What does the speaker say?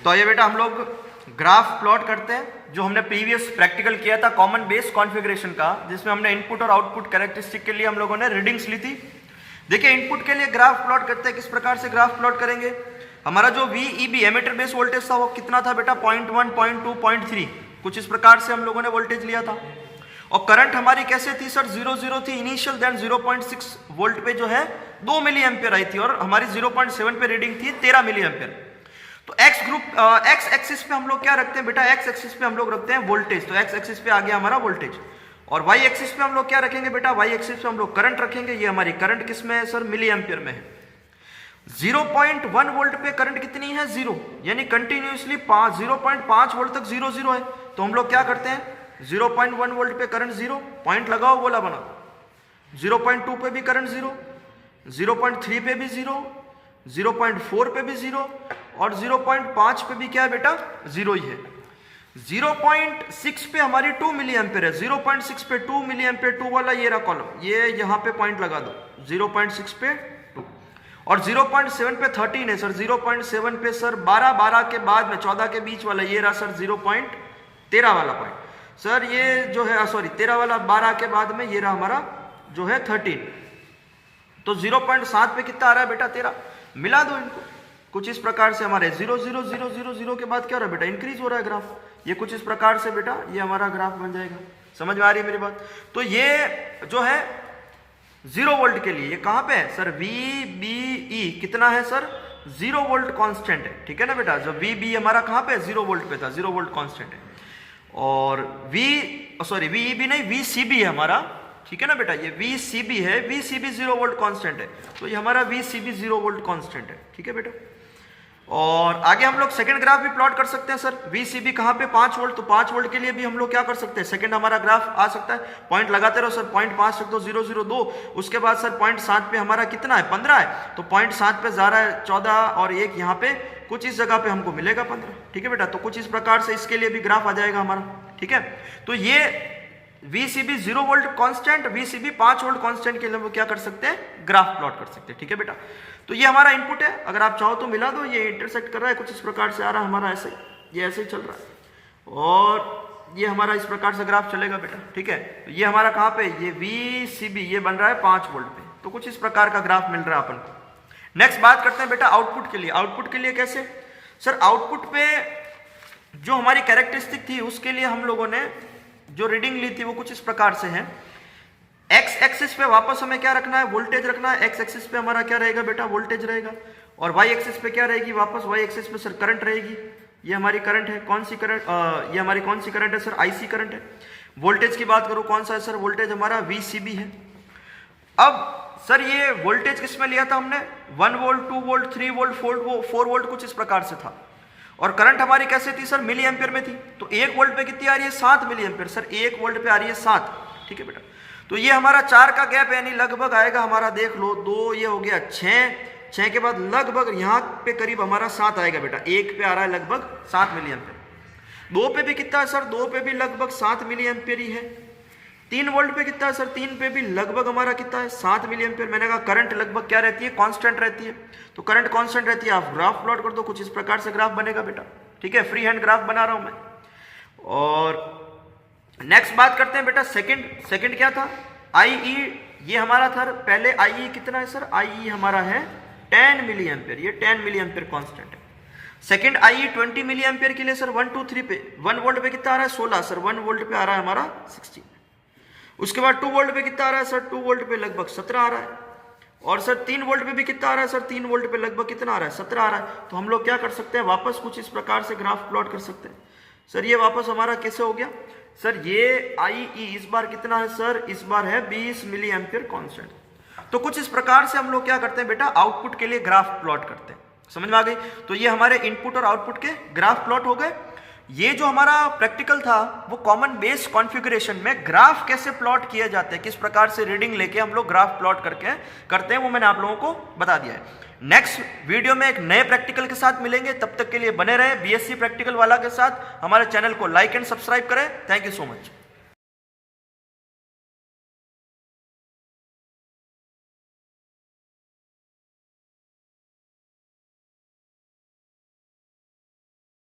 तो आइए बेटा हम लोग ग्राफ प्लॉट करते हैं जो हमने प्रीवियस प्रैक्टिकल किया था कॉमन बेस कॉन्फ़िगरेशन का, जिसमें हमने इनपुट और आउटपुट कैरेक्टरिस्टिक के लिए हम लोगों ने रीडिंग्स ली थी। देखिए इनपुट के लिए ग्राफ प्लॉट करते हैं, किस प्रकार से ग्राफ प्लॉट करेंगे। हमारा जो VEB एमिटर बेस वोल्टेज था वो कितना था बेटा 0.1, 0.2, 0.3, कुछ इस प्रकार से हम लोगों ने वोल्टेज लिया था। और करंट हमारी कैसे थी सर 0 थी इनिशियल, देन 0.6 वोल्ट पे जो है 2 मिली एम्पियर आई थी और हमारी 0.7 पे रीडिंग थी 13 मिली एम्पियर। तो एक्स एक्सिस पे हम लोग क्या रखते हैं बेटा, एक्स एक्सिस पे हम लोग रखते हैं वोल्टेज, तो एक्स एक्सिस पे आ गया हमारा वोल्टेज। और वाई एक्सिस पे हम लोग क्या रखेंगे बेटा, वाई एक्सिस पे हम लोग करंट रखेंगे। ये हमारी करंट किस में है सर, मिली एम्पियर में है। 0.1 वोल्ट पे करंट कितनी है 0, यानी कंटिन्यूसली 0.5 वोल्ट तक 0 है। तो हम लोग क्या करते हैं 0.1 वोल्ट पे करंट 0, पॉइंट लगाओ बोला बना। 0.2 पे भी करंट 0, 0.3 पे भी 0, 0.4 पे भी 0 और 0.5 पे भी क्या है बेटा 0 ही है। 0.6 पे हमारी 2 मिली एम्पियर है, 0.6 पे 2 मिली एम्पियर, 2 वाला ये रहा कॉलम, ये यहाँ पे पॉइंट लगा दो 0.6 पे 2। और 0.7 पे 13 है सर, 0.7 पे सर 12 के बाद में 14 के बीच वाला ये रहा सर 0.13 वाला पॉइंट सर, ये जो है सॉरी 13 वाला 12 के बाद में ये रहा हमारा जो है 13। तो 0.7 पे कितना आ रहा है बेटा 13, मिला दो इनको। कुछ इस प्रकार से हमारे 0 0 0 0 0 के बाद क्या हो रहा है बेटा इंक्रीज हो रहा है ग्राफ, ये कुछ इस प्रकार से बेटा ये हमारा ग्राफ बन जाएगा। समझ में आ रही है मेरी बात। तो ये जो है 0 वोल्ट के लिए ये कहां पे है सर, VBE कितना है सर 0 वोल्ट कांस्टेंट है, ठीक है ना बेटा। जो VB हमारा कहां पे 0 वोल्ट पे था, 0 वोल्ट कांस्टेंट है। और VEB नहीं VCB है हमारा, ठीक है ना बेटा, ये VCB है, VCB 0 वोल्ट कांस्टेंट है, तो ये हमारा VCB 0 वोल्ट कांस्टेंट है, ठीक है बेटा। और आगे हम लोग सेकंड ग्राफ भी प्लॉट कर सकते हैं सर। VCB कहाँ पे 5 वोल्ट, तो 5 वोल्ट के लिए भी हम लोग क्या कर सकते हैं, सेकंड हमारा ग्राफ आ सकता है। पॉइंट लगाते रहो सर, 0.5 रख दो 0 0 2, उसके बाद सर 0.7 पे हमारा कितना है 15 है, तो 0.7 पे जा रहा है 14 और एक यहाँ पे कुछ इस जगह पे हमको मिलेगा 15, ठीक है बेटा। तो कुछ इस प्रकार से इसके लिए भी ग्राफ आ जाएगा हमारा, ठीक है। तो ये VCB 0 volt constant, VCB 5 volt constant के लिए हम क्या कर सकते हैं, ग्राफ प्लॉट कर सकते हैं, ठीक है बेटा। तो ये हमारा इनपुट है, अगर आप चाहो तो मिला दो, ये इंटरसेक्ट कर रहा है कुछ इस प्रकार से आ रहा है हमारा, ऐसे ये ऐसे ही चल रहा है और ये हमारा इस प्रकार से ग्राफ चलेगा बेटा, ठीक है। तो ये हमारा कहाँ पे, ये VCB ये बन रहा है 5 वोल्ट पे, तो कुछ इस प्रकार का ग्राफ मिल रहा है अपन को। नेक्स्ट बात करते हैं बेटा आउटपुट के लिए। आउटपुट के लिए कैसे सर, आउटपुट पे जो हमारी कैरेक्टरिस्टिक थी उसके लिए हम लोगों ने जो रीडिंग ली थी वो कुछ इस प्रकार से है। एक्स एक्सिस पे वापस हमें क्या रखना है, वोल्टेज रखना है। एक्स एक्सिस पे हमारा क्या रहेगा बेटा, वोल्टेज रहेगा। और वाई एक्सिस पे क्या रहेगी, वापस वाई एक्सिस पे सर करंट रहेगी। ये हमारी करंट है, कौन सी करंट, ये हमारी कौन सी करंट है सर, IC करंट है। वोल्टेज की बात करो कौन सा है सर, वोल्टेज हमारा VCB है। अब सर ये वोल्टेज किस में लिया था हमने, 1 वोल्ट 2 वोल्ट 3 वोल्ट 4 वोल्ट कुछ इस प्रकार से था। और करंट हमारी कैसे थी सर, मिली एम्पियर में थी। तो 1 वोल्ट पे कितनी आ रही है 7 मिली एम्पियर सर, 1 वोल्ट पे आ रही है 7, ठीक है बेटा। तो ये हमारा 4 का गैप यानी लगभग आएगा हमारा, देख लो 2 ये हो गया 6 के बाद लगभग यहाँ पे करीब हमारा 7 आएगा बेटा। 1 पे आ रहा है लगभग 7 मिली एम्पियर। 2 पे भी कितना है सर, 2 पे भी लगभग 7 मिली एम्पियर ही है। 3 वोल्ट पे कितना है सर, 3 पे भी लगभग हमारा कितना है 7 मिली एम्पियर। मैंने कहा करंट लगभग क्या रहती है, कांस्टेंट रहती है। तो करंट कांस्टेंट रहती है, आप ग्राफ प्लॉट कर दो, कुछ इस प्रकार से ग्राफ बनेगा बेटा, ठीक है। फ्री हैंड ग्राफ बना रहा हूं मैं। और नेक्स्ट बात करते हैं बेटा सेकंड क्या था, IE ये हमारा था पहले। IE कितना है सर, IE हमारा है 10 मिली एम्पियर, ये 10 मिली एम्पियर कांस्टेंट है। सेकंड IE 20 मिली एम्पियर के लिए सर 1 2 3 पे 1 वोल्ट पे कितना आ रहा है 16 सर, 1 वोल्ट पे आ रहा है हमारा 16। उसके बाद 2 वोल्ट पे कितना आ रहा है सर, 2 वोल्ट पे लगभग 17 आ रहा है। और सर 3 वोल्ट पे भी कितना आ रहा है सर, 3 वोल्ट पे लगभग कितना आ रहा है 17 आ रहा है। तो हम लोग क्या कर सकते हैं, वापस कुछ इस प्रकार से ग्राफ प्लॉट कर सकते हैं सर। ये वापस हमारा कैसे हो गया सर, ये IE इस बार कितना है सर, इस बार है 20 मिली एम्पियर कांस्टेंट। तो कुछ इस प्रकार से हम लोग क्या करते हैं बेटा, आउटपुट के लिए ग्राफ प्लॉट करते हैं। समझ में आ गई। तो ये हमारे इनपुट और आउटपुट के ग्राफ प्लॉट हो गए। ये जो हमारा प्रैक्टिकल था वो कॉमन बेस कॉन्फ़िगरेशन में ग्राफ कैसे प्लॉट किए जाते हैं, किस प्रकार से रीडिंग लेके हम लोग ग्राफ प्लॉट करके करते हैं, वो मैंने आप लोगों को बता दिया है। नेक्स्ट वीडियो में एक नए प्रैक्टिकल के साथ मिलेंगे, तब तक के लिए बने रहे BSc प्रैक्टिकल वाला के साथ। हमारे चैनल को लाइक एंड सब्सक्राइब करें। Thank you so much.